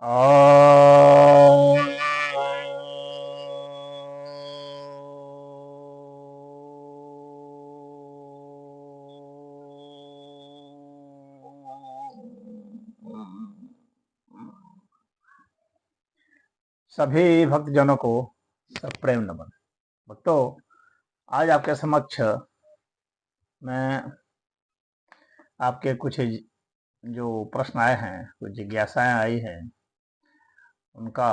और सभी भक्तजनों को सप्रेम नमन। भक्तों, आज आपके समक्ष मैं आपके कुछ जो प्रश्न आए हैं, कुछ जिज्ञासाएं आई हैं, उनका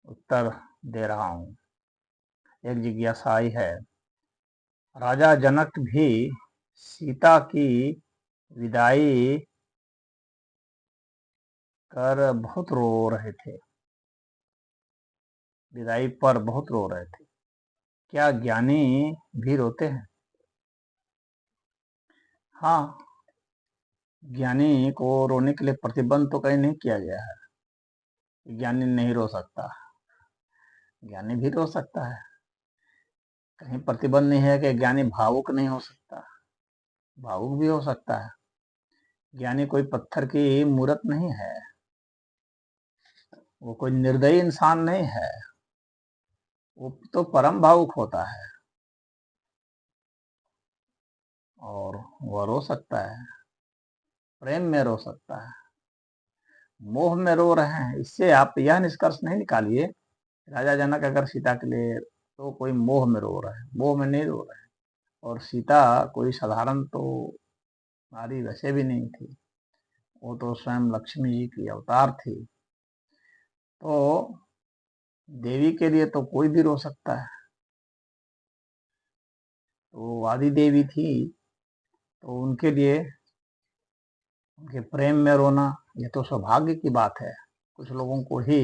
उत्तर दे रहा हूं। एक जिज्ञासा आई है, राजा जनक भी सीता की विदाई कर बहुत रो रहे थे, विदाई पर बहुत रो रहे थे। क्या ज्ञानी भी रोते हैं? हाँ, ज्ञानी को रोने के लिए प्रतिबंध तो कहीं नहीं किया गया है। ज्ञानी नहीं रो सकता, ज्ञानी भी रो सकता है। कहीं प्रतिबंध नहीं है कि ज्ञानी भावुक नहीं हो सकता, भावुक भी हो सकता है। ज्ञानी कोई पत्थर की मूरत नहीं है, वो कोई निर्दयी इंसान नहीं है, वो तो परम भावुक होता है और वह रो सकता है, प्रेम में रो सकता है। मोह में रो रहे हैं, इससे आप यह निष्कर्ष नहीं निकालिए राजा जनक अगर सीता के लिए तो कोई मोह में रो रहे हैं। मोह में नहीं रो रहे हैं। और सीता कोई साधारण तो नारी वैसे भी नहीं थी, वो तो स्वयं लक्ष्मी जी की अवतार थी। तो देवी के लिए तो कोई भी रो सकता है। तो आदि देवी थी, तो उनके लिए उनके प्रेम में रोना ये तो सौभाग्य की बात है। कुछ लोगों को ही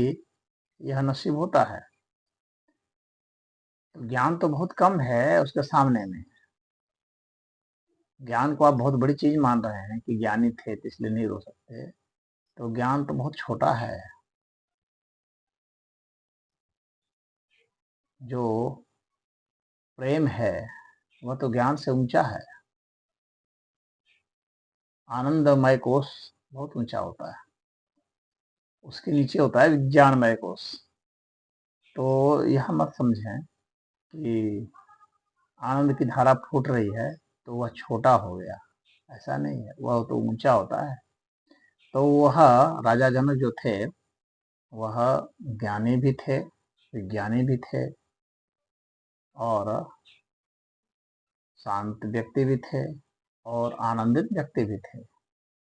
यह नसीब होता है। तो ज्ञान तो बहुत कम है उसके सामने में। ज्ञान को आप बहुत बड़ी चीज मान रहे हैं कि ज्ञानी थे तो इसलिए नहीं रो सकते, तो ज्ञान तो बहुत छोटा है। जो प्रेम है वह तो ज्ञान से ऊंचा है। आनंदमय कोश बहुत ऊंचा होता है, उसके नीचे होता है विज्ञानमय कोश। तो यह मत समझें कि आनंद की धारा फूट रही है तो वह छोटा हो गया, ऐसा नहीं है, वह तो ऊंचा होता है। तो वह राजा जनक जो थे वह ज्ञानी भी थे, विज्ञानी भी थे और शांत व्यक्ति भी थे और आनंदित व्यक्ति भी थे,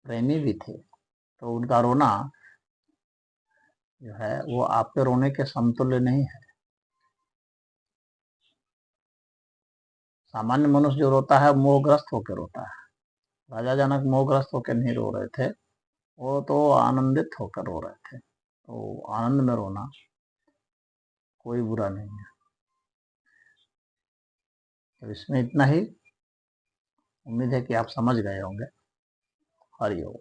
प्रेमी भी थे। तो उनका रोना जो है वो आपके रोने के समतुल्य नहीं है। सामान्य मनुष्य जो रोता है मोहग्रस्त होकर रोता है। राजा जनक मोहग्रस्त होकर नहीं रो रहे थे, वो तो आनंदित होकर रो रहे थे। तो आनंद में रोना कोई बुरा नहीं है। तो इसमें इतना ही। उम्मीद है कि आप समझ गए होंगे। हरिओम।